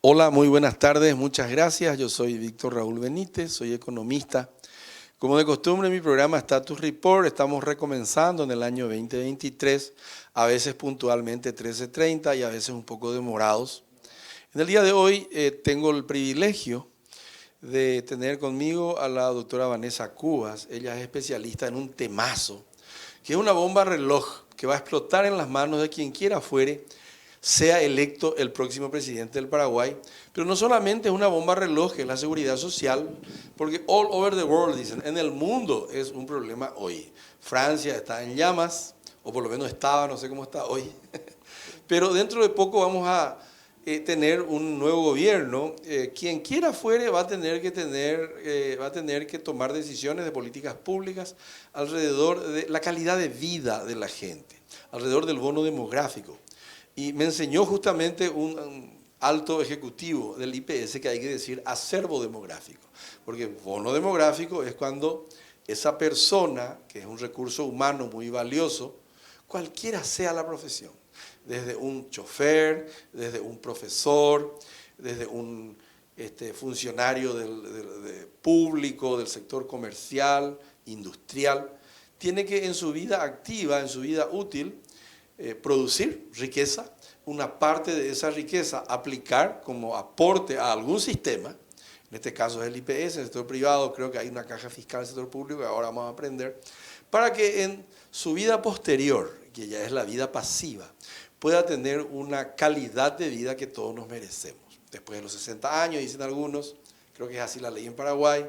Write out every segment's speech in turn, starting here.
Hola, muy buenas tardes, muchas gracias. Yo soy Víctor Raúl Benítez, soy economista. Como de costumbre, en mi programa Status Report estamos recomenzando en el año 2023, a veces puntualmente 13:30 y a veces un poco demorados. En el día de hoy tengo el privilegio de tener conmigo a la doctora Vanessa Cubas. Ella es especialista en un temazo, que es una bomba reloj que va a explotar en las manos de quien quiera fuere, sea electo el próximo presidente del Paraguay. Pero no solamente es una bomba reloj, que es la seguridad social, porque all over the world, dicen, en el mundo es un problema hoy. Francia está en llamas, o por lo menos estaba, no sé cómo está hoy. Pero dentro de poco vamos a tener un nuevo gobierno. Quien quiera fuere va a tener que tomar decisiones de políticas públicas alrededor de la calidad de vida de la gente, alrededor del bono demográfico. Y me enseñó justamente un alto ejecutivo del IPS que hay que decir acervo demográfico, porque bono demográfico es cuando esa persona, que es un recurso humano muy valioso, cualquiera sea la profesión, desde un chofer, desde un profesor, desde un funcionario del público, del sector comercial, industrial, tiene que en su vida activa, en su vida útil, producir riqueza, una parte de esa riqueza aplicar como aporte a algún sistema. En este caso es el IPS, en el sector privado creo que hay una caja fiscal en el sector público que ahora vamos a aprender, para que en su vida posterior, que ya es la vida pasiva, pueda tener una calidad de vida que todos nos merecemos. Después de los 60 años, dicen algunos, creo que es así la ley en Paraguay.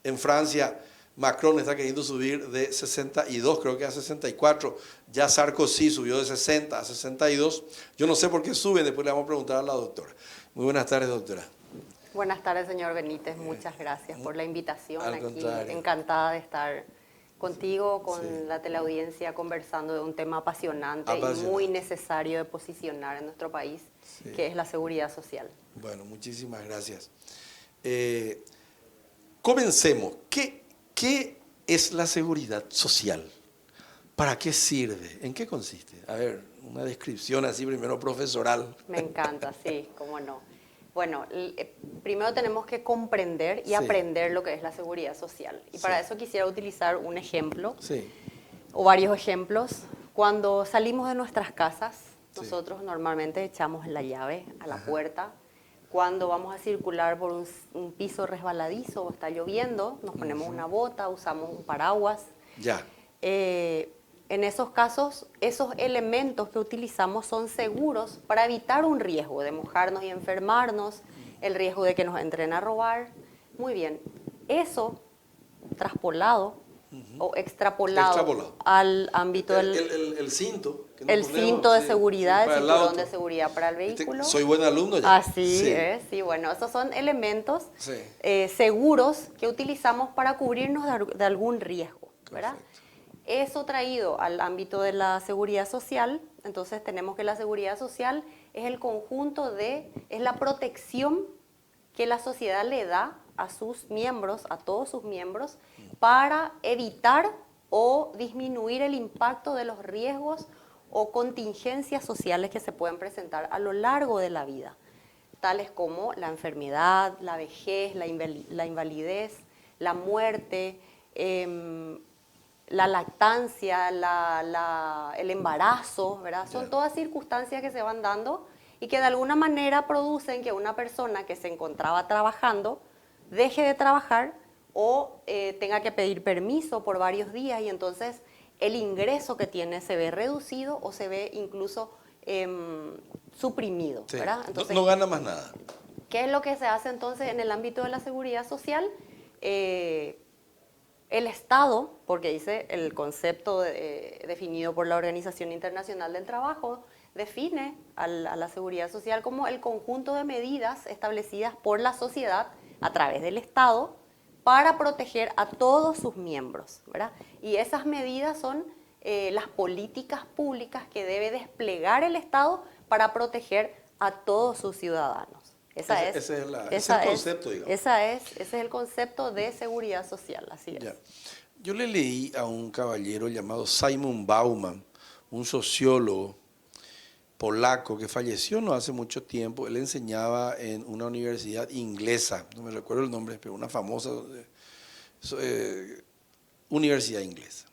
En Francia, Macron está queriendo subir de 62, creo que a 64. Ya Sarkozy subió de 60 a 62. Yo no sé por qué suben, después le vamos a preguntar a la doctora. Muy buenas tardes, doctora. Buenas tardes, señor Benítez. Muchas gracias por la invitación. Al aquí. contrario. Encantada de estar contigo, con Sí. la teleaudiencia, conversando de un tema apasionante y muy necesario de posicionar en nuestro país, sí, que es la seguridad social. Bueno, muchísimas gracias. Comencemos. ¿Qué es la seguridad social? ¿Para qué sirve? ¿En qué consiste? A ver, una descripción así primero profesoral. Me encanta, sí, cómo no. Bueno, primero tenemos que comprender y sí. aprender lo que es la seguridad social. Y para sí. eso quisiera utilizar un ejemplo, sí. o varios ejemplos. Cuando salimos de nuestras casas, sí. nosotros normalmente echamos la llave a la puerta. Cuando vamos a circular por un piso resbaladizo o está lloviendo, nos ponemos una bota, usamos un paraguas. Ya. En esos casos, esos elementos que utilizamos son seguros para evitar un riesgo de mojarnos y enfermarnos, el riesgo de que nos entren a robar. Muy bien, eso traspolado o extrapolado al ámbito del... El cinto. El cinto de seguridad, el cinturón de seguridad para el vehículo. Soy buen alumno ya. Así es, sí, bueno, esos son elementos seguros que utilizamos para cubrirnos de algún riesgo, ¿verdad? Perfecto. Eso traído al ámbito de la seguridad social, entonces tenemos que la seguridad social es el conjunto es la protección que la sociedad le da a sus miembros, a todos sus miembros, para evitar o disminuir el impacto de los riesgos o contingencias sociales que se pueden presentar a lo largo de la vida, tales como la enfermedad, la vejez, la invalidez, la muerte, la lactancia, el embarazo, ¿verdad? Son todas circunstancias que se van dando y que de alguna manera producen que una persona que se encontraba trabajando deje de trabajar o tenga que pedir permiso por varios días y entonces el ingreso que tiene se ve reducido o se ve incluso suprimido, sí. ¿verdad? Entonces, no gana más nada. ¿Qué es lo que se hace entonces en el ámbito de la seguridad social? El Estado, porque dice el concepto definido por la Organización Internacional del Trabajo, define a la seguridad social como el conjunto de medidas establecidas por la sociedad a través del Estado para proteger a todos sus miembros, ¿verdad? Y esas medidas son las políticas públicas que debe desplegar el Estado para proteger a todos sus ciudadanos. Ese es el concepto, digamos. Ese es el concepto de seguridad social, así es. Ya. Yo le leí a un caballero llamado Simon Bauman, un sociólogo, polaco que falleció no hace mucho tiempo. Él enseñaba en una universidad inglesa, no me recuerdo el nombre, pero una famosa universidad inglesa.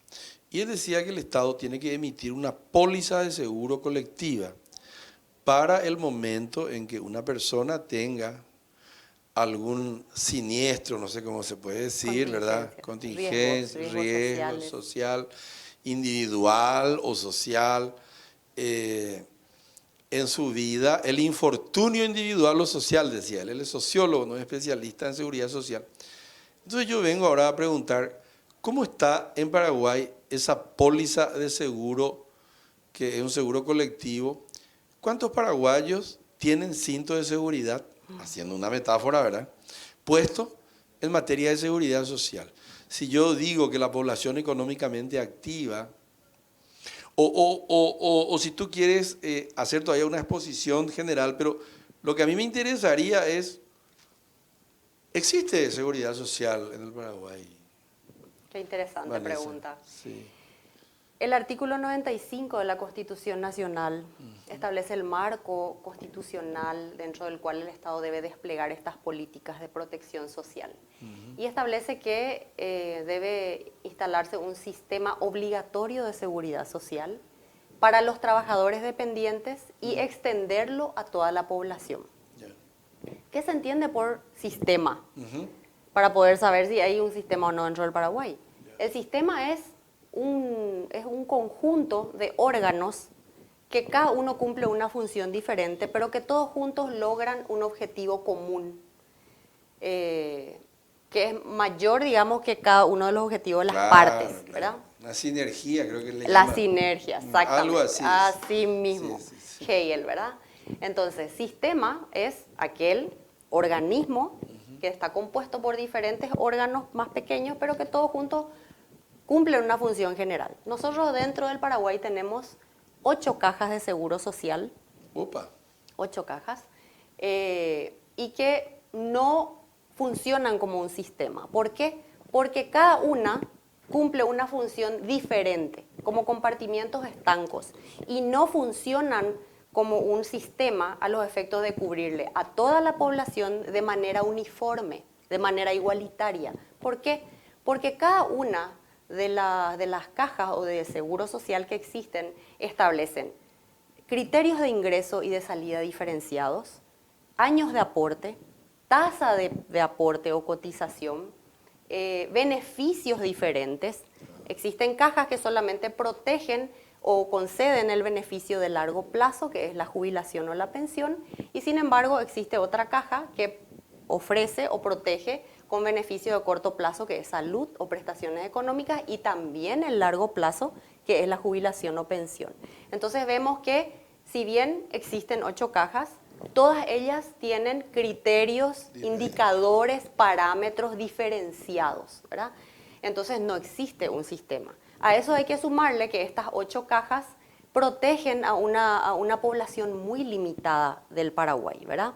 Y él decía que el Estado tiene que emitir una póliza de seguro colectiva para el momento en que una persona tenga algún siniestro, no sé cómo se puede decir, ¿verdad? Contingencia, riesgo social, individual o social, en su vida, el infortunio individual o social, decía él es sociólogo, no es especialista en seguridad social. Entonces yo vengo ahora a preguntar, ¿cómo está en Paraguay esa póliza de seguro, que es un seguro colectivo? ¿Cuántos paraguayos tienen cinto de seguridad, haciendo una metáfora, ¿verdad?, puesto en materia de seguridad social? Si yo digo que la población económicamente activa, o si tú quieres hacer todavía una exposición general, pero lo que a mí me interesaría es, ¿existe seguridad social en el Paraguay? Qué interesante Vanessa, pregunta. Sí. El artículo 95 de la Constitución Nacional establece el marco constitucional dentro del cual el Estado debe desplegar estas políticas de protección social. Y establece que debe instalarse un sistema obligatorio de seguridad social para los trabajadores dependientes y extenderlo a toda la población. ¿Qué se entiende por sistema? Para poder saber si hay un sistema o no dentro del Paraguay. El sistema es un conjunto de órganos que cada uno cumple una función diferente, pero que todos juntos logran un objetivo común, que es mayor, digamos, que cada uno de los objetivos de las partes, ¿verdad? Una sinergia, creo que le La llaman. sinergia, exactamente. Algo así. Así mismo, Sí. Hegel, ¿verdad? Entonces, sistema es aquel organismo que está compuesto por diferentes órganos más pequeños, pero que todos juntos cumplen una función general. Nosotros dentro del Paraguay tenemos 8 cajas de seguro social. Opa. 8 cajas. Y que no funcionan como un sistema. ¿Por qué? Porque cada una cumple una función diferente, como compartimientos estancos, y no funcionan como un sistema a los efectos de cubrirle a toda la población de manera uniforme, de manera igualitaria. ¿Por qué? Porque cada una de las cajas o de seguro social que existen establecen criterios de ingreso y de salida diferenciados, años de aporte, tasa de aporte o cotización, beneficios diferentes. Existen cajas que solamente protegen o conceden el beneficio de largo plazo, que es la jubilación o la pensión, y sin embargo existe otra caja que ofrece o protege con beneficio de corto plazo, que es salud o prestaciones económicas, y también el largo plazo, que es la jubilación o pensión. Entonces vemos que si bien existen 8 cajas, todas ellas tienen criterios, indicadores, parámetros diferenciados, ¿verdad? Entonces no existe un sistema. A eso hay que sumarle que estas 8 cajas protegen a una población muy limitada del Paraguay, ¿verdad?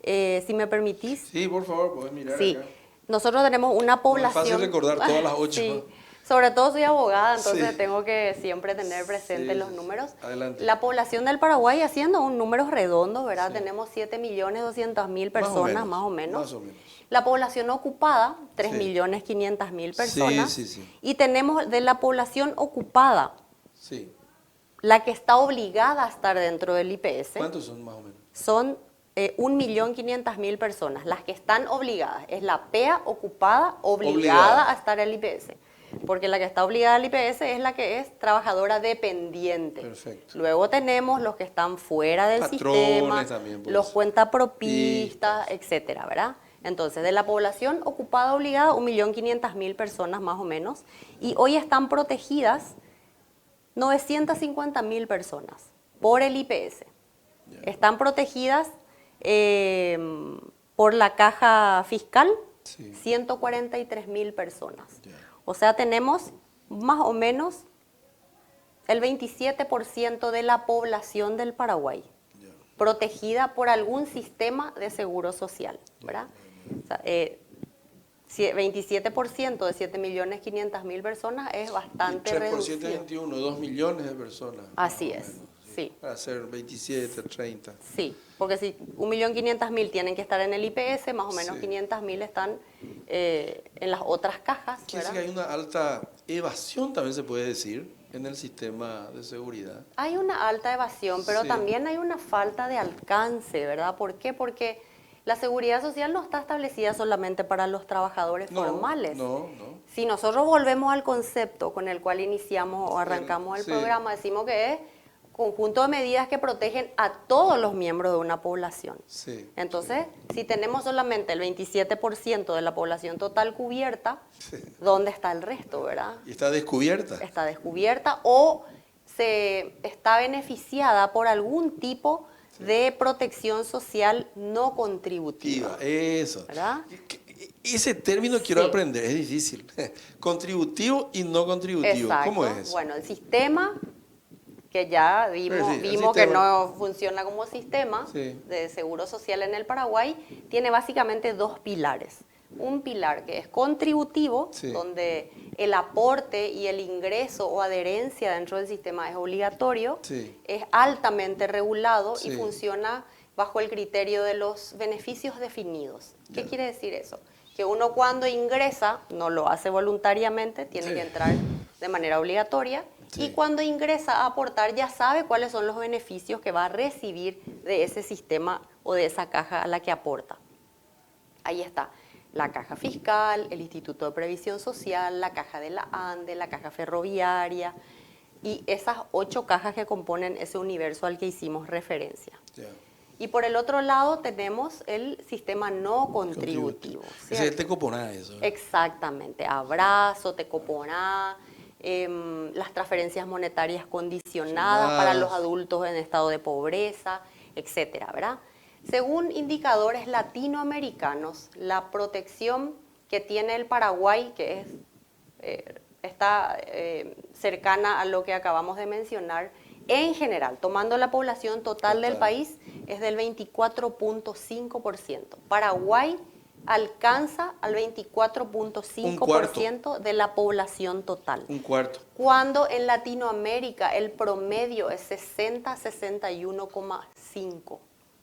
Si me permitís. Sí, por favor, podés mirar Sí. acá. Nosotros tenemos una población... No es fácil recordar todas las 8. Sí. Sobre todo soy abogada, entonces Sí. tengo que siempre tener presentes los números. Adelante. La población del Paraguay, haciendo un número redondo, ¿verdad? Sí. Tenemos 7.200.000 personas, más o menos. Más o menos. La población ocupada, Sí. 3.500.000 personas. Sí. Y tenemos de la población ocupada, Sí. la que está obligada a estar dentro del IPS. ¿Cuántos son más o menos? Son 1.500.000 personas, las que están obligadas. Es la PEA ocupada, obligada a estar en el IPS. Porque la que está obligada al IPS es la que es trabajadora dependiente. Perfecto. Luego tenemos los que están fuera del Patrones sistema, también, pues. los cuentapropistas, etcétera, ¿verdad? Entonces, de la población ocupada obligada, 1.500.000 personas más o menos, y hoy están protegidas 950.000 personas por el IPS. Están protegidas por la caja fiscal, 143.000 personas. O sea, tenemos más o menos el 27% de la población del Paraguay protegida por algún sistema de seguro social, ¿verdad? O sea, 27% de 7.500.000 personas es bastante reducido. 3% de 21, 2 millones de personas. Así es. Sí. Para hacer 27, 30. Sí, porque si 1.500.000 tienen que estar en el IPS, más o menos Sí. 500.000 están en las otras cajas. Quiere decir que hay una alta evasión, también se puede decir, en el sistema de seguridad. Hay una alta evasión, pero Sí. también hay una falta de alcance, ¿verdad? ¿Por qué? Porque la seguridad social no está establecida solamente para los trabajadores formales. No. Si nosotros volvemos al concepto con el cual iniciamos o arrancamos el Sí. programa, decimos que es conjunto de medidas que protegen a todos los miembros de una población. Sí. Entonces, si tenemos solamente el 27% de la población total cubierta, ¿dónde está el resto, verdad? Y está descubierta. Está descubierta o se está beneficiada por algún tipo de protección social no contributiva. Eso. ¿Verdad? Ese término quiero Sí. aprender, es difícil. Contributivo y no contributivo. Exacto. ¿Cómo es eso? Bueno, el sistema, que ya vimos que no funciona como sistema de seguro social en el Paraguay, tiene básicamente dos pilares. Un pilar que es contributivo, donde el aporte y el ingreso o adherencia dentro del sistema es obligatorio, es altamente regulado y funciona bajo el criterio de los beneficios definidos. ¿Qué quiere decir eso? Que uno cuando ingresa, no lo hace voluntariamente, tiene que entrar de manera obligatoria, y cuando ingresa a aportar ya sabe cuáles son los beneficios que va a recibir de ese sistema o de esa caja a la que aporta. Ahí está. La caja fiscal, el Instituto de Previsión Social, la caja de la ANDE, la caja ferroviaria y esas 8 cajas que componen ese universo al que hicimos referencia. Y por el otro lado tenemos el sistema no contributivo. Ese es Tecoponá, eso. Exactamente. Abrazo, Tecoponá, las transferencias monetarias condicionadas para los adultos en estado de pobreza, etcétera, ¿verdad? Según indicadores latinoamericanos, la protección que tiene el Paraguay, que está cercana a lo que acabamos de mencionar, en general, tomando la población total del país, es del 24.5%. Paraguay alcanza al 24.5% de la población total. Un cuarto. Cuando en Latinoamérica el promedio es 60-61,5%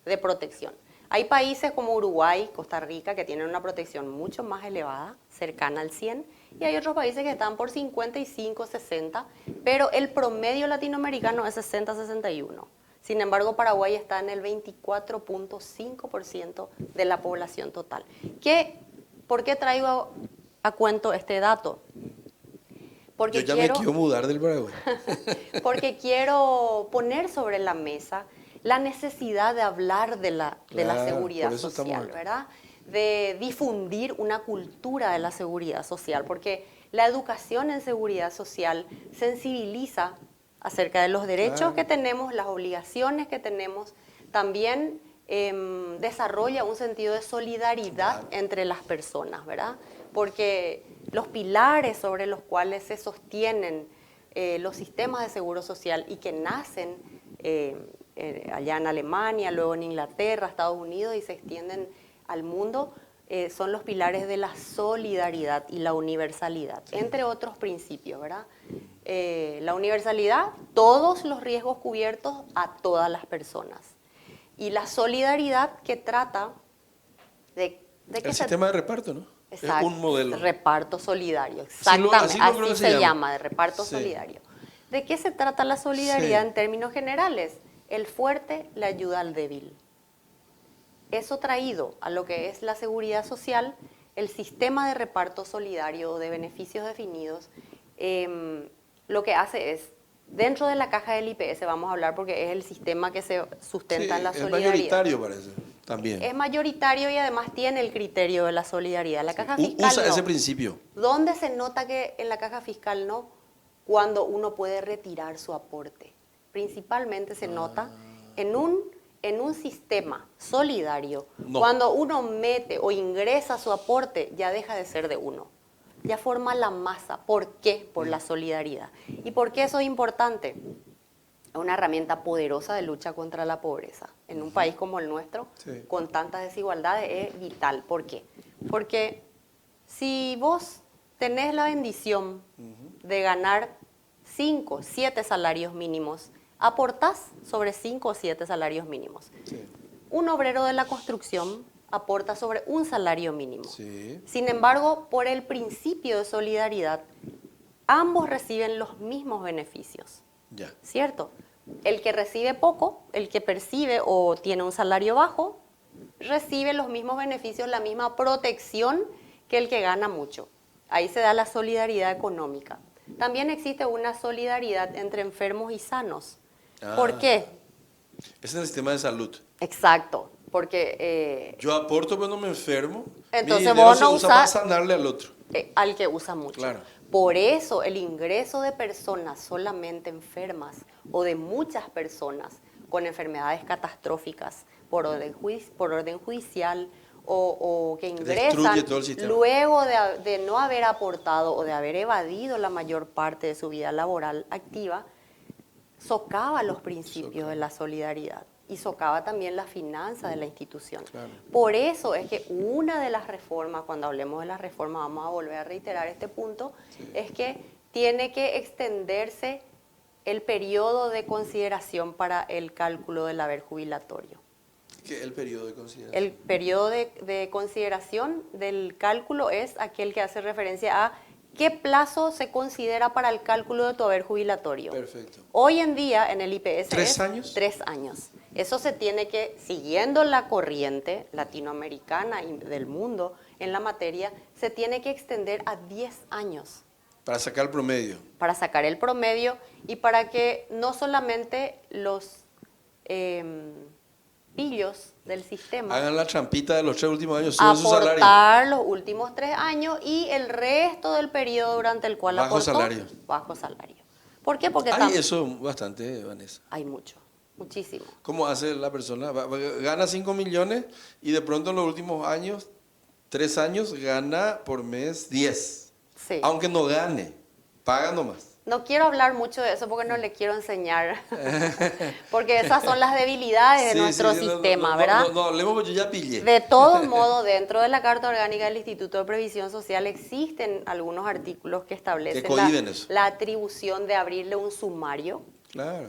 de protección. Hay países como Uruguay, Costa Rica, que tienen una protección mucho más elevada, cercana al 100%, y hay otros países que están por 55, 60%, pero el promedio latinoamericano es 60-61%. Sin embargo, Paraguay está en el 24.5% de la población total. ¿Por qué traigo a cuento este dato? Porque Yo ya me quiero mudar del Paraguay. Porque quiero poner sobre la mesa la necesidad de hablar de la seguridad social, ¿verdad? De difundir una cultura de la seguridad social, porque la educación en seguridad social sensibiliza acerca de los derechos que tenemos, las obligaciones que tenemos, también desarrolla un sentido de solidaridad entre las personas, ¿verdad? Porque los pilares sobre los cuales se sostienen los sistemas de seguro social y que nacen allá en Alemania, luego en Inglaterra, Estados Unidos y se extienden al mundo, son los pilares de la solidaridad y la universalidad, entre otros principios, ¿verdad? La universalidad, todos los riesgos cubiertos a todas las personas. Y la solidaridad que trata de que el sistema de reparto, ¿no? Exacto, es un modelo. Reparto solidario, exactamente, así se llama, de reparto solidario. ¿De qué se trata la solidaridad en términos generales? El fuerte le ayuda al débil. Eso traído a lo que es la seguridad social, el sistema de reparto solidario de beneficios definidos, lo que hace es, dentro de la caja del IPS vamos a hablar porque es el sistema que se sustenta en la solidaridad. Es mayoritario parece, también. Es mayoritario y además tiene el criterio de la solidaridad. La caja fiscal usa no. ese principio. ¿Dónde se nota que en la caja fiscal no? Cuando uno puede retirar su aporte. Principalmente se nota en un sistema solidario. Cuando uno mete o ingresa su aporte, ya deja de ser de uno. Ya forma la masa. ¿Por qué? Por la solidaridad. ¿Y por qué eso es importante? Es una herramienta poderosa de lucha contra la pobreza. En un país como el nuestro, con tantas desigualdades, es vital. ¿Por qué? Porque si vos tenés la bendición de ganar 5, 7 salarios mínimos aportás sobre 5 o 7 salarios mínimos. Sí. Un obrero de la construcción aporta sobre un salario mínimo. Sí. Sin embargo, por el principio de solidaridad, ambos reciben los mismos beneficios. Ya. ¿Cierto? El que recibe poco, el que percibe o tiene un salario bajo, recibe los mismos beneficios, la misma protección que el que gana mucho. Ahí se da la solidaridad económica. También existe una solidaridad entre enfermos y sanos. ¿Por qué? Es en el sistema de salud. Exacto, porque... yo aporto cuando me enfermo, entonces mi dinero vos no se usa para usás sanarle al otro. al que usa mucho. Claro. Por eso el ingreso de personas solamente enfermas o de muchas personas con enfermedades catastróficas por orden judicial o que ingresan todo el sistema. luego de no haber aportado o de haber evadido la mayor parte de su vida laboral activa, socava los principios de la solidaridad y socava también la finanza de la institución. Claro. Por eso es que una de las reformas, cuando hablemos de la reforma, vamos a volver a reiterar este punto, es que tiene que extenderse el periodo de consideración para el cálculo del haber jubilatorio. ¿Qué es el periodo de consideración? El periodo de consideración del cálculo es aquel que hace referencia a qué plazo se considera para el cálculo de tu haber jubilatorio. Perfecto. Hoy en día en el IPS ¿3 años? 3 años. Eso se tiene que, siguiendo la corriente latinoamericana y del mundo en la materia, se tiene que extender a 10 años. Para sacar el promedio. Para sacar el promedio y para que no solamente los pillos del sistema hagan la trampita de los 3 últimos años, suben su salario. Aportar los últimos 3 años y el resto del periodo durante el cual Bajo aportó, salario. bajo salario. ¿Por qué? Porque Hay eso bastante, Vanessa. hay mucho, muchísimo. ¿Cómo hace la persona? Gana 5 millones y de pronto en los últimos años, 3 años, gana por mes 10. Sí. Aunque no gane, paga nomás. No quiero hablar mucho de eso porque no le quiero enseñar, porque esas son las debilidades de nuestro sistema, ¿verdad? No, hablemos porque yo ya pillé. De todos modos, dentro de la Carta Orgánica del Instituto de Previsión Social existen algunos artículos que establecen la atribución de abrirle un sumario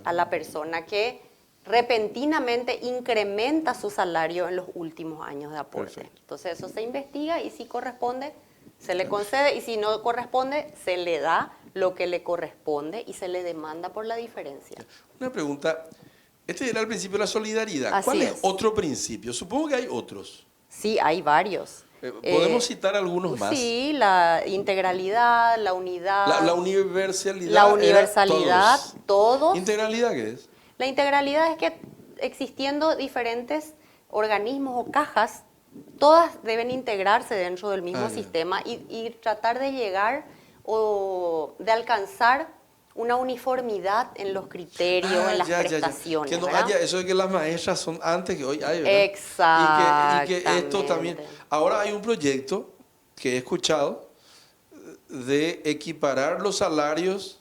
a la persona que repentinamente incrementa su salario en los últimos años de aporte. Perfecto. Entonces eso se investiga y si corresponde, se le concede y si no corresponde, se le da lo que le corresponde y se le demanda por la diferencia. Una pregunta, este era el principio de la solidaridad. Así ¿Cuál es otro principio? Supongo que hay otros. Sí, hay varios. ¿Podemos citar algunos más? Sí, la integralidad, la unidad. La universalidad. La universalidad, todos. ¿Integralidad qué es? La integralidad es que existiendo diferentes organismos o cajas, todas deben integrarse dentro del mismo sistema y tratar de llegar o de alcanzar una uniformidad en los criterios, en las prestaciones. Que no ¿verdad? haya eso de que las maestras son antes que hoy hay, ¿verdad? Exactamente. Y que esto también... Ahora hay un proyecto que he escuchado de equiparar los salarios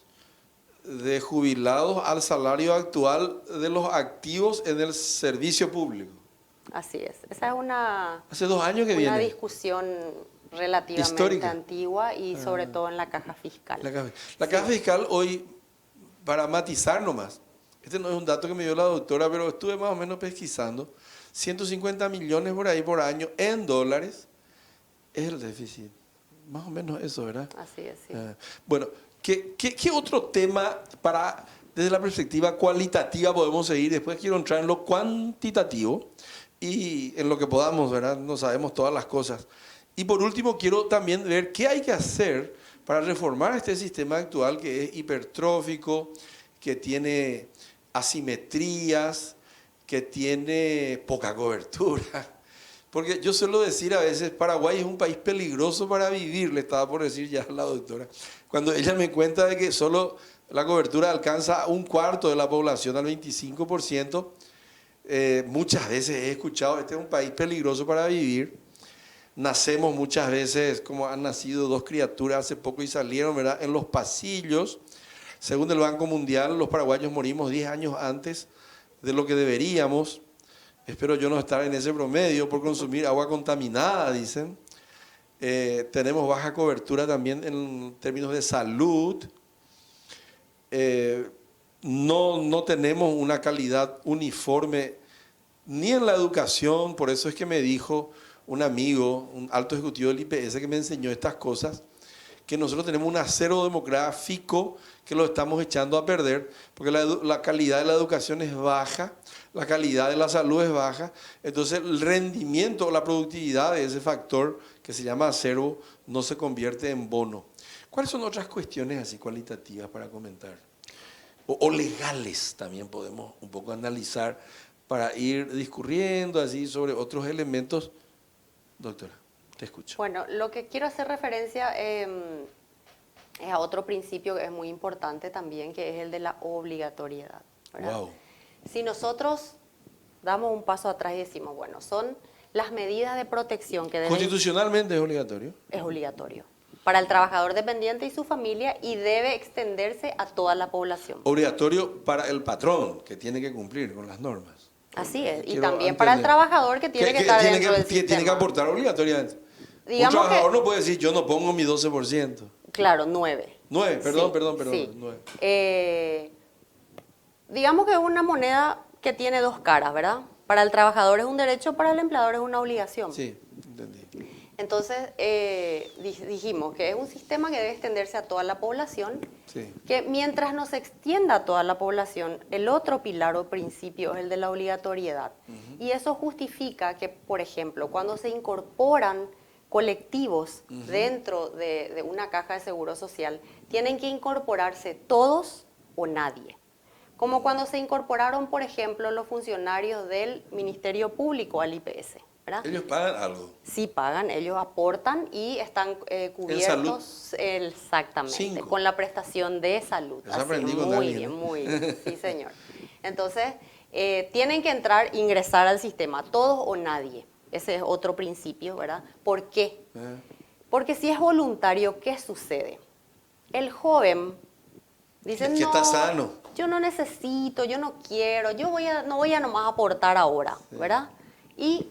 de jubilados al salario actual de los activos en el servicio público. Así es. Esa es una... Hace 2 años que viene. Una discusión relativamente histórica, antigua y sobre todo en la caja fiscal. La caja fiscal hoy, para matizar nomás, este no es un dato que me dio la doctora, pero estuve más o menos pesquisando, 150 millones por ahí por año en dólares es el déficit. Más o menos eso, ¿verdad? Así es, sí. Bueno, ¿qué otro tema desde la perspectiva cualitativa podemos seguir? Después quiero entrar en lo cuantitativo y en lo que podamos, ¿verdad? No sabemos todas las cosas. Y por último, quiero también ver qué hay que hacer para reformar este sistema actual que es hipertrófico, que tiene asimetrías, que tiene poca cobertura. Porque yo suelo decir a veces, Paraguay es un país peligroso para vivir, le estaba por decir ya la doctora. Cuando ella me cuenta de que solo la cobertura alcanza a 1/4 de la población, al 25%, muchas veces he escuchado, este es un país peligroso para vivir. Nacemos muchas veces, como han nacido 2 criaturas hace poco y salieron, ¿verdad?, en los pasillos. Según el Banco Mundial, los paraguayos morimos 10 años antes de lo que deberíamos. Espero yo no estar en ese promedio por consumir agua contaminada, dicen. Tenemos baja cobertura también en términos de salud. no tenemos una calidad uniforme ni en la educación. Por eso es que me dijo un amigo, un alto ejecutivo del IPS que me enseñó estas cosas, que nosotros tenemos un acero demográfico que lo estamos echando a perder, porque la calidad de la educación es baja, la calidad de la salud es baja, entonces el rendimiento, la productividad de ese factor que se llama acervo no se convierte en bono. ¿Cuáles son otras cuestiones así cualitativas para comentar? O legales también podemos un poco analizar para ir discurriendo así sobre otros elementos. Doctora, te escucho. Bueno, lo que quiero hacer referencia es a otro principio que es muy importante también, que es el de la obligatoriedad, ¿verdad? Wow. Si nosotros damos un paso atrás y decimos, bueno, son las medidas de protección que deben... Constitucionalmente es obligatorio. Es obligatorio para el trabajador dependiente y su familia y debe extenderse a toda la población. Obligatorio para el patrón, que tiene que cumplir con las normas. Así es, y Quiero también para el trabajador que tiene que estar dentro del sistema. Tiene que aportar obligatoriamente. Digamos un trabajador no puede decir, yo no pongo mi 12%. Claro, 9. 9, perdón, Sí, perdón, sí. 9. Digamos que es una moneda que tiene dos caras, ¿verdad? Para el trabajador es un derecho, para el empleador es una obligación. Sí, entendí. Entonces, dijimos que es un sistema que debe extenderse a toda la población, Sí. que mientras no se extienda a toda la población, el otro pilar o principio es el de la obligatoriedad. Y eso justifica que, por ejemplo, cuando se incorporan colectivos dentro de una caja de seguro social, tienen que incorporarse todos o nadie. Como cuando se incorporaron, por ejemplo, los funcionarios del Ministerio Público al IPS. ¿Verdad? Ellos pagan algo. Sí pagan, ellos aportan y están cubiertos exactamente 5. con la prestación de salud. Eso aprendí con muy Dani, bien, ¿no? muy bien, sí señor. Entonces, tienen que ingresar al sistema, todos o nadie. Ese es otro principio, ¿verdad? ¿Por qué? Porque si es voluntario, ¿qué sucede? El joven dice, que está sano. yo no necesito, yo no quiero, no voy a nomás aportar ahora, ¿verdad? Y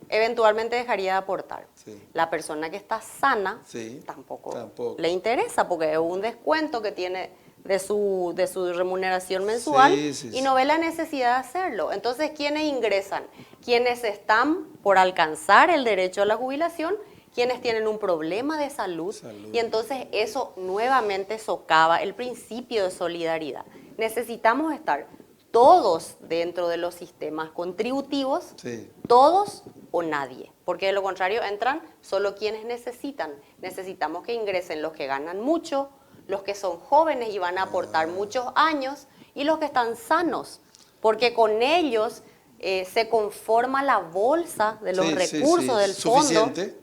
eventualmente dejaría de aportar. Sí. La persona que está sana tampoco le interesa porque es un descuento que tiene de su remuneración mensual y no ve la necesidad de hacerlo. Entonces, ¿quiénes ingresan? Quienes están por alcanzar el derecho a la jubilación, quienes tienen un problema de salud. Y entonces eso nuevamente socava el principio de solidaridad. Necesitamos estar todos dentro de los sistemas contributivos, todos o nadie, porque de lo contrario entran solo quienes necesitan. Necesitamos que ingresen los que ganan mucho, los que son jóvenes y van a aportar muchos años y los que están sanos, porque con ellos se conforma la bolsa de los recursos del fondo suficiente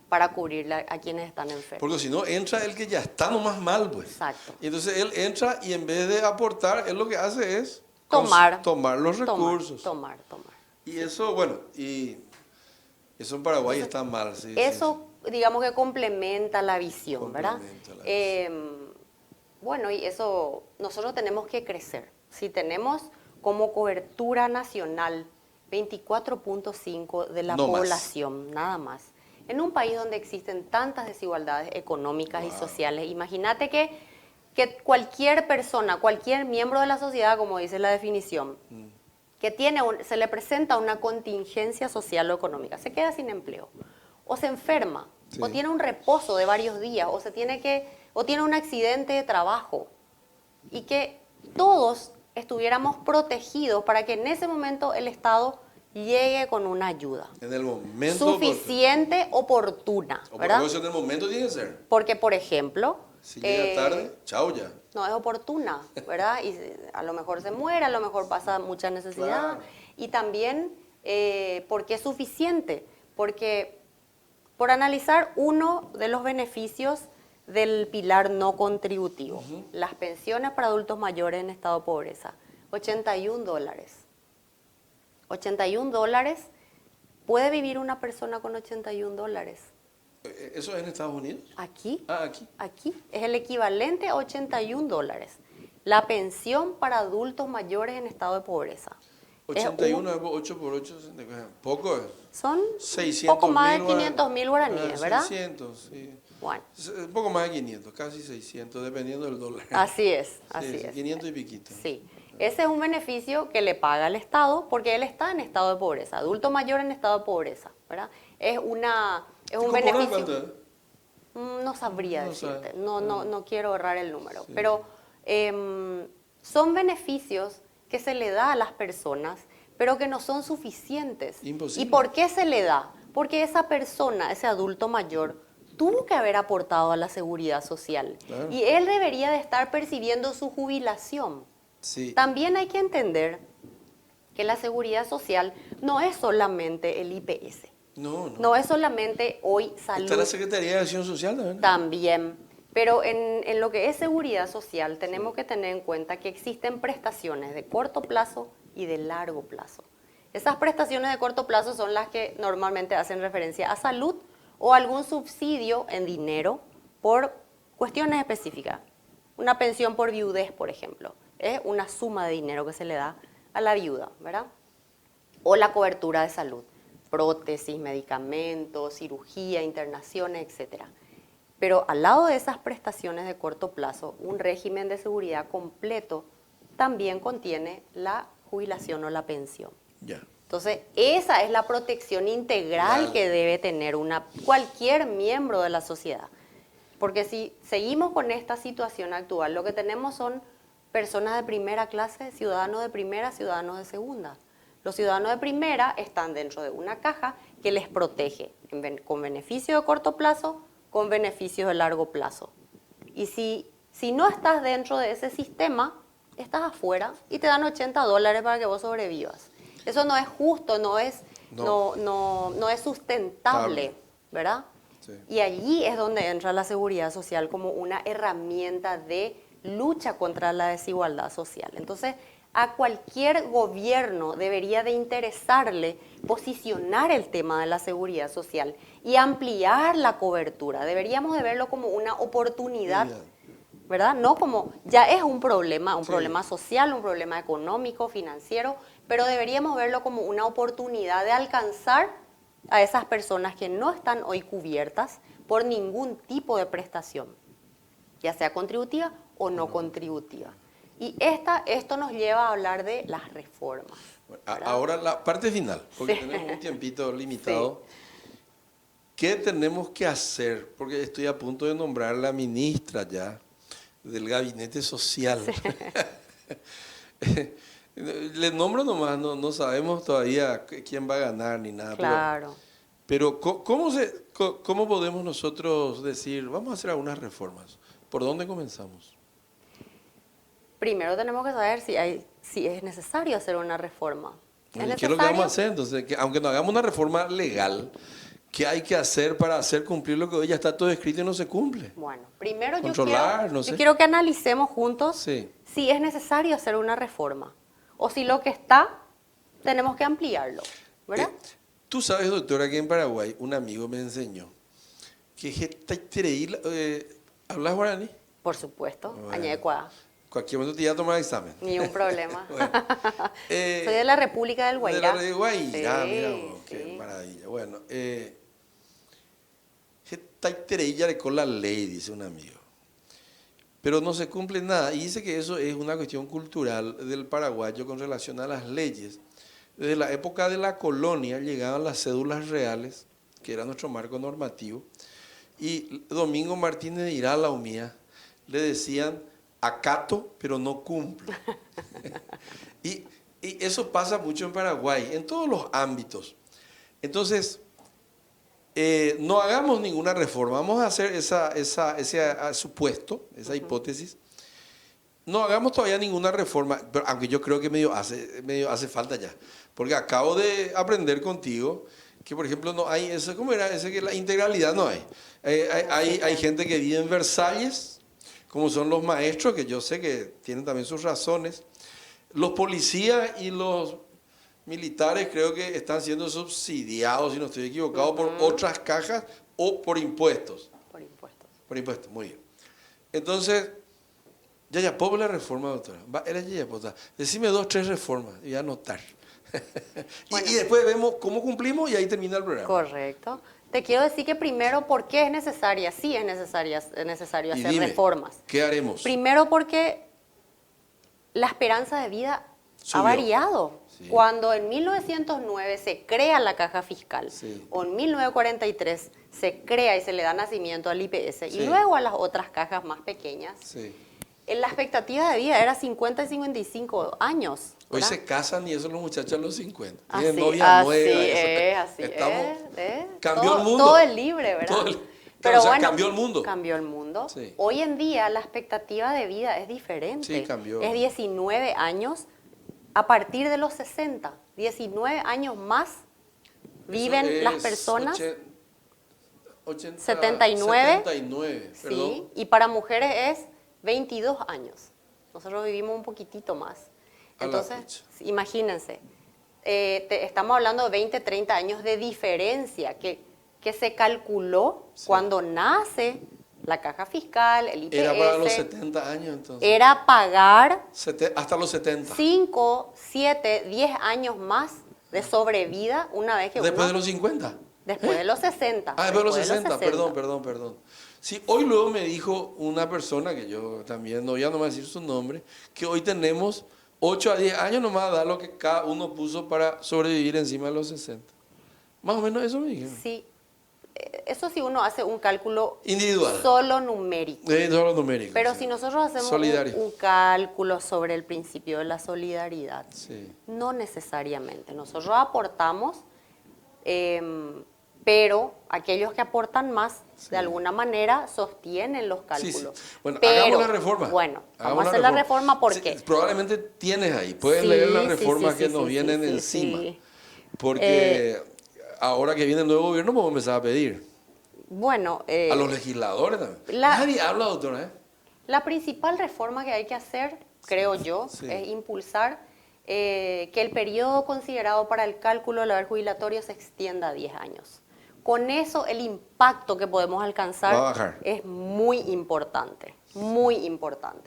para cubrir a quienes están enfermos. Porque si no, entra el que ya está nomás mal, pues. Exacto. Y entonces él entra y en vez de aportar, él lo que hace es tomar los recursos. Tomar. Y eso, bueno, y eso en Paraguay está mal. Eso, digamos que complementa la visión, ¿verdad? Bueno, y eso, nosotros tenemos que crecer. Si tenemos como cobertura nacional 24.5 de la población, nada más. En un país donde existen tantas desigualdades económicas y sociales, imagínate que cualquier persona, cualquier miembro de la sociedad, como dice la definición, que se le presenta una contingencia social o económica, se queda sin empleo, o se enferma, o tiene un reposo de varios días, o tiene un accidente de trabajo, y que todos estuviéramos protegidos para que en ese momento el Estado llegue con una ayuda. En el momento suficiente, oportuna, ¿verdad? Porque en el momento tiene que ser. Porque, por ejemplo... Si llega tarde, chao ya. No, es oportuna, ¿verdad? Y a lo mejor se muere, a lo mejor pasa mucha necesidad. Claro. Y también, ¿por qué es suficiente? Porque, por analizar uno de los beneficios del pilar no contributivo, las pensiones para adultos mayores en estado de pobreza, $81. $81, ¿puede vivir una persona con $81? ¿Eso es en Estados Unidos? Aquí. Aquí. Aquí. Es el equivalente a $81. La pensión para adultos mayores en estado de pobreza. 81, 8 por 8, poco es. Son 600 poco más de mil 500.000 guaraníes, ¿verdad? 600, sí. Bueno. Un poco más de 500, casi 600, dependiendo del dólar. Así es, así sí, es. 500 y piquito. Sí. Ese es un beneficio que le paga el Estado porque él está en estado de pobreza, adulto mayor en estado de pobreza, ¿verdad? Es un beneficio. ¿Cuánto? No sabría No decirte, sabe. no quiero errar el número, Sí. pero son beneficios que se le da a las personas, pero que no son suficientes. Imposible. ¿Y por qué se le da? Porque esa persona, ese adulto mayor, tuvo que haber aportado a la seguridad social. Claro. Y él debería de estar percibiendo su jubilación. Sí. También hay que entender que la seguridad social no es solamente el IPS. No es solamente hoy salud. Está la Secretaría de Acción Social también. También. Pero en lo que es seguridad social tenemos que tener en cuenta que existen prestaciones de corto plazo y de largo plazo. Esas prestaciones de corto plazo son las que normalmente hacen referencia a salud o algún subsidio en dinero por cuestiones específicas. Una pensión por viudez, por ejemplo, es una suma de dinero que se le da a la viuda, ¿verdad? O la cobertura de salud, prótesis, medicamentos, cirugía, internaciones, etcétera. Pero al lado de esas prestaciones de corto plazo, un régimen de seguridad completo también contiene la jubilación o la pensión. Ya. Entonces, esa es la protección integral que debe tener cualquier miembro de la sociedad. Porque si seguimos con esta situación actual, lo que tenemos son personas de primera clase, ciudadanos de primera, ciudadanos de segunda. Los ciudadanos de primera están dentro de una caja que les protege con beneficios de corto plazo, con beneficios de largo plazo. Y si no estás dentro de ese sistema, estás afuera y te dan $80 para que vos sobrevivas. Eso no es justo, no es sustentable, ¿verdad? Sí. Y allí es donde entra la seguridad social como una herramienta de lucha contra la desigualdad social. Entonces, a cualquier gobierno debería de interesarle posicionar el tema de la seguridad social y ampliar la cobertura. Deberíamos de verlo como una oportunidad, ¿verdad? No como ya es un problema social, un problema económico, financiero, pero deberíamos verlo como una oportunidad de alcanzar a esas personas que no están hoy cubiertas por ningún tipo de prestación, ya sea contributiva o no contributiva. Y esto nos lleva a hablar de las reformas. Ahora la parte final, porque tenemos un tiempito limitado. Sí. ¿Qué tenemos que hacer? Porque estoy a punto de nombrar a la ministra ya del Gabinete Social. Sí. Le nombro nomás, no sabemos todavía quién va a ganar ni nada. Claro. Pero ¿cómo podemos nosotros decir, vamos a hacer algunas reformas? ¿Por dónde comenzamos? Primero tenemos que saber si es necesario hacer una reforma. ¿Qué es lo que vamos a hacer? Entonces, aunque no hagamos una reforma legal, ¿qué hay que hacer para hacer cumplir lo que hoy ya está todo escrito y no se cumple? Bueno, primero yo quiero que analicemos juntos si es necesario hacer una reforma o si lo que está tenemos que ampliarlo, ¿verdad? Tú sabes, doctora, que en Paraguay un amigo me enseñó que ¿hablas guaraní? Por supuesto, añecuá. Cualquier momento te iba a tomar examen. Ni un problema. Bueno, soy de la República del Guairá. De la Guairá, sí, mira vos, qué maravilla. Bueno, con la ley, dice un amigo. Pero no se cumple nada. Y dice que eso es una cuestión cultural del paraguayo con relación a las leyes. Desde la época de la colonia llegaban las cédulas reales, que era nuestro marco normativo, y Domingo Martínez de Irala Humía le decían acato, pero no cumple. y eso pasa mucho en Paraguay, en todos los ámbitos. Entonces, no hagamos ninguna reforma, vamos a hacer ese supuesto, esa hipótesis. No hagamos todavía ninguna reforma, pero aunque yo creo que medio hace falta ya. Porque acabo de aprender contigo que, por ejemplo, no hay eso, ¿cómo era? Que la integralidad no hay. Hay gente que vive en Versalles, como son los maestros, que yo sé que tienen también sus razones. Los policías y los militares creo que están siendo subsidiados, si no estoy equivocado, por otras cajas o por impuestos. Por impuestos, muy bien. Entonces, ya, ¿puedo la reforma, doctora? Decime 2, 3 reformas y voy a anotar. Bueno. Y después vemos cómo cumplimos y ahí termina el programa. Correcto. Te quiero decir que primero, ¿por qué es necesaria? Sí es necesario Y hacer dime, reformas. ¿qué haremos? Primero porque la esperanza de vida Subió. ha variado. Sí. Cuando en 1909 se crea la caja fiscal, Sí. o en 1943 se crea y se le da nacimiento al IPS, Sí. y luego a las otras cajas más pequeñas, Sí. la expectativa de vida era 50 y 55 años. Hoy ¿verdad? se casan y eso los muchachos a los 50. Así, Tienen novia nueva. así Estamos, es. Cambió todo, el mundo. Todo es libre, ¿verdad? Pero, o sea, cambió el mundo. Cambió el mundo. Sí. Hoy en día la expectativa de vida es diferente. Sí, cambió. Es 19 años a partir de los 60. 19 años más viven Eso es las personas. 79, Sí, perdón. y para mujeres es 22 años. Nosotros vivimos un poquitito más. Entonces, imagínense, estamos hablando de 20, 30 años de diferencia que se calculó cuando nace la caja fiscal, el IPS. Era para los 70 años entonces. Era pagar Hasta los 70. 5, 7, 10 años más de sobrevida una vez que Después uno... de los 50. Después de los 60. Después de los 60. Perdón. Sí, hoy luego me dijo una persona, que yo también, ya no me voy a decir su nombre, que hoy tenemos 8 a 10 años nomás a dar lo que cada uno puso para sobrevivir encima de los 60. Más o menos eso me dijeron. Sí, eso sí uno hace un cálculo individual. Solo numérico. Solo numérico. Pero sí. si nosotros hacemos un cálculo sobre el principio de la solidaridad, sí. No necesariamente. Nosotros aportamos, pero aquellos que aportan más, de alguna manera, sostienen los cálculos. Sí. Bueno, pero, hagamos la reforma. Bueno, vamos a hacer la reforma porque... Probablemente tienes ahí, puedes leer las reformas que nos vienen encima. Porque ahora que viene el nuevo gobierno, vamos a empezar a pedir. Bueno... a los legisladores también. Nadie habla, doctora. La principal reforma que hay que hacer, creo yo, es impulsar que el periodo considerado para el cálculo del haber jubilatorio se extienda a 10 años. Con eso el impacto que podemos alcanzar es muy importante,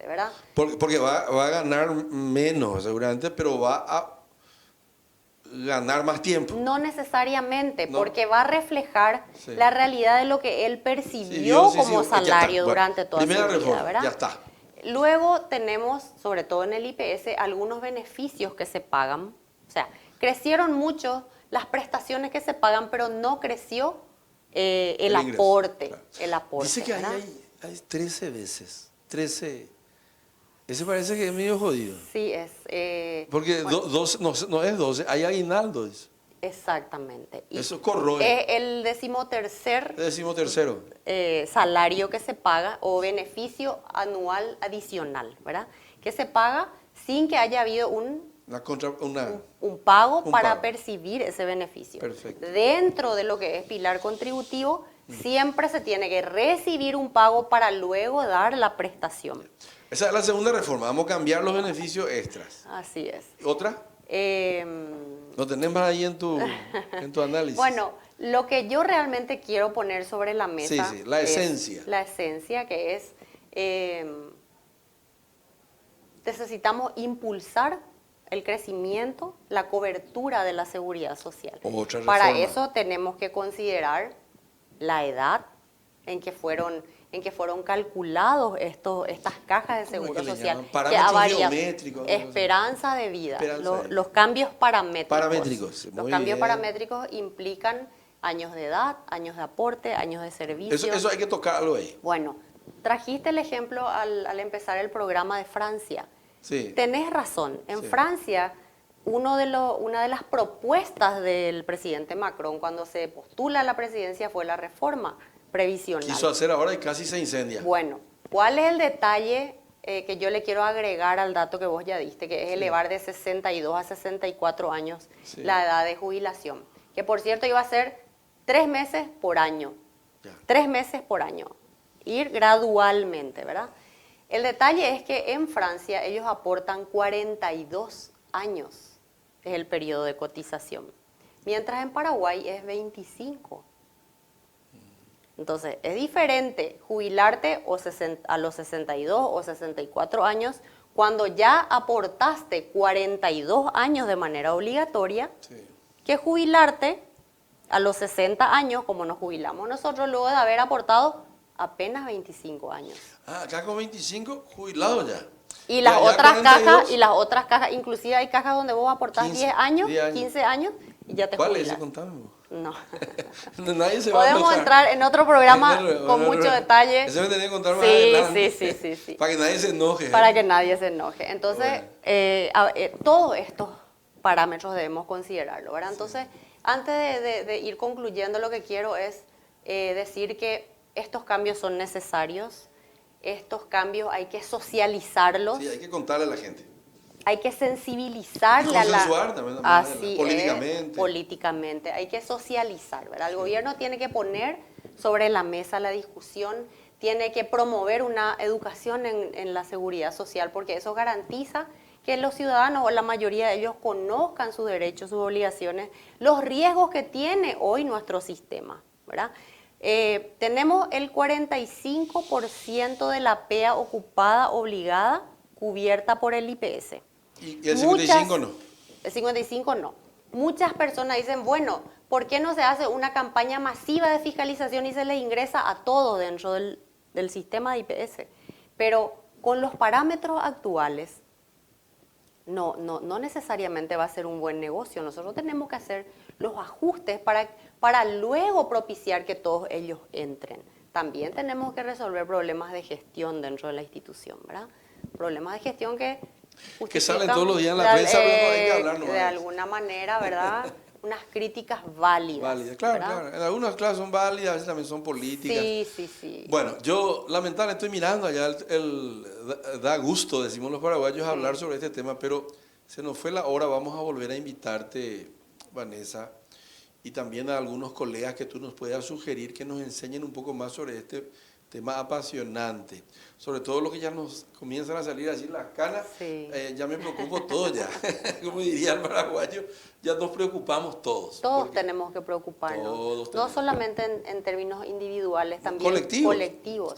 ¿verdad? Porque va a ganar menos seguramente, pero va a ganar más tiempo. No necesariamente, porque va a reflejar la realidad de lo que él percibió como salario durante toda su vida, reforma, ¿verdad? Ya está. Luego tenemos, sobre todo en el IPS, algunos beneficios que se pagan. O sea, crecieron mucho las prestaciones que se pagan, pero no creció el aporte. Claro. El aporte. Dice que hay 13 veces. 13. Ese parece que es medio jodido. Sí, es. Porque no es 12, hay aguinaldo. Eso. Exactamente. Y eso corroe. Es el decimotercero salario que se paga o beneficio anual adicional, ¿verdad? Que se paga sin que haya habido un pago para percibir ese beneficio. Perfecto. Dentro de lo que es pilar contributivo, siempre se tiene que recibir un pago para luego dar la prestación. Esa es la segunda reforma. Vamos a cambiar los beneficios extras. Así es. ¿Otra? ¿Lo tenemos ahí en tu análisis? Bueno, lo que yo realmente quiero poner sobre la mesa la esencia. La esencia que es, necesitamos impulsar el crecimiento, la cobertura de la seguridad social. Otra reforma. Para eso tenemos que considerar la edad en que fueron calculados estas cajas de seguro social. Parámetros biométricos. Esperanza de vida. Los cambios paramétricos. Los cambios paramétricos implican años de edad, años de aporte, años de servicio. Eso hay que tocarlo ahí. Bueno, trajiste el ejemplo al empezar el programa de Francia. Sí. Tenés razón. En Francia, una de las propuestas del presidente Macron cuando se postula a la presidencia fue la reforma previsional. Quiso hacer ahora y casi se incendia. Bueno, ¿cuál es el detalle que yo le quiero agregar al dato que vos ya diste, que es elevar de 62 a 64 años la edad de jubilación? Que por cierto iba a ser 3 meses por año. 3 meses por año. Ir gradualmente, ¿verdad? El detalle es que en Francia ellos aportan 42 años, es el periodo de cotización, mientras en Paraguay es 25. Entonces, es diferente jubilarte a los 62 o 64 años cuando ya aportaste 42 años de manera obligatoria, Sí. que jubilarte a los 60 años, como nos jubilamos nosotros, luego de haber aportado apenas 25 años. Ah, acá con 25, jubilado ya. Y las Ya otras 42, cajas, inclusive hay cajas donde vos aportás 15, 10 años, 10 años. 15 años y ya te ¿Cuál es jubilas. ese? Contame vos. No. Nadie se va a Podemos enojar. entrar en otro programa con mucho detalle. Eso me tenía que contar más Sí, adelante. sí. Para que nadie se enoje. Para que nadie se enoje. Entonces, todos estos parámetros debemos considerarlo, ¿verdad? Entonces, antes de ir concluyendo, lo que quiero es decir que estos cambios son necesarios, estos cambios hay que socializarlos. Sí, hay que contarle a la gente. Hay que sensibilizarle Y consensuar también, así políticamente. Políticamente. Hay que socializar, ¿verdad? El gobierno tiene que poner sobre la mesa la discusión, tiene que promover una educación en la seguridad social, porque eso garantiza que los ciudadanos, o la mayoría de ellos, conozcan sus derechos, sus obligaciones, los riesgos que tiene hoy nuestro sistema, ¿verdad? Tenemos el 45% de la PEA ocupada obligada cubierta por el IPS. ¿Y el 55 no? El 55 no. Muchas personas dicen, bueno, ¿por qué no se hace una campaña masiva de fiscalización y se les ingresa a todos dentro del sistema de IPS? Pero con los parámetros actuales, no necesariamente va a ser un buen negocio. Nosotros tenemos que hacer los ajustes para luego propiciar que todos ellos entren. También tenemos que resolver problemas de gestión dentro de la institución, ¿verdad? Problemas de gestión que salen todos los días en la prensa, pero no hay que hablar nomás. de alguna manera, ¿verdad? Unas críticas válidas. Válidas, claro, ¿verdad? claro. En algunas clases son válidas, a veces también son políticas. Sí. Bueno, yo lamentablemente estoy mirando allá, da gusto, decimos los paraguayos, hablar sobre este tema, pero se nos fue la hora. Vamos a volver a invitarte, Vanessa, y también a algunos colegas que tú nos puedas sugerir que nos enseñen un poco más sobre este tema apasionante. Sobre todo lo que ya nos comienzan a salir así las canas, Sí. Ya me preocupo todo ya. Como diría el paraguayo, ya nos preocupamos todos. Todos tenemos que preocuparnos. No solamente en términos individuales, también colectivos.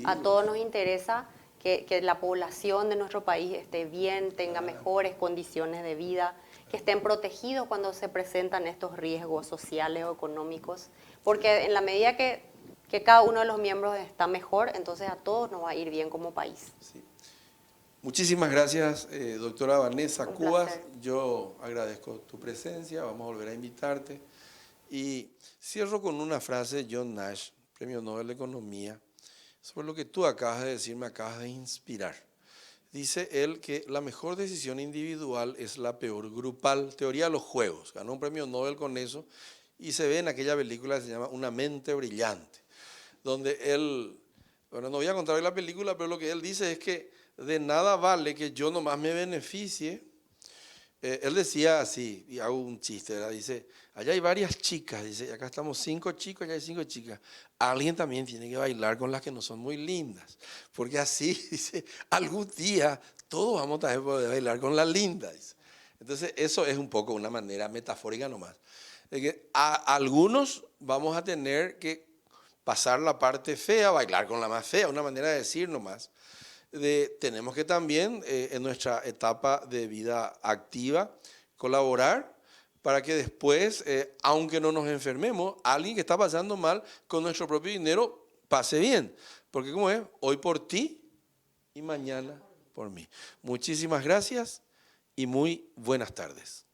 A todos nos interesa que la población de nuestro país esté bien, tenga mejores condiciones de vida, que estén protegidos cuando se presentan estos riesgos sociales o económicos, porque en la medida que cada uno de los miembros está mejor, entonces a todos nos va a ir bien como país. Sí. Muchísimas gracias, doctora Vanessa Un Cubas. placer. Yo agradezco tu presencia, vamos a volver a invitarte. Y cierro con una frase de John Nash, Premio Nobel de Economía, sobre lo que tú acabas de decir, me acabas de inspirar. Dice él que la mejor decisión individual es la peor grupal. Teoría de los juegos. Ganó un premio Nobel con eso y se ve en aquella película que se llama Una mente brillante, donde él, bueno, no voy a contar hoy la película, pero lo que él dice es que de nada vale que yo nomás me beneficie. Él decía así, y hago un chiste, ¿verdad? Dice, allá hay varias chicas, dice, acá estamos 5 chicos, allá hay 5 chicas. Alguien también tiene que bailar con las que no son muy lindas, porque así, dice, algún día todos vamos a poder bailar con las lindas. Dice. Entonces, eso es un poco una manera metafórica nomás. De que a algunos vamos a tener que pasar la parte fea, bailar con la más fea, una manera de decir nomás. Tenemos que también, en nuestra etapa de vida activa, colaborar para que después, aunque no nos enfermemos, alguien que está pasando mal con nuestro propio dinero pase bien. Porque como es, hoy por ti y mañana por mí. Muchísimas gracias y muy buenas tardes.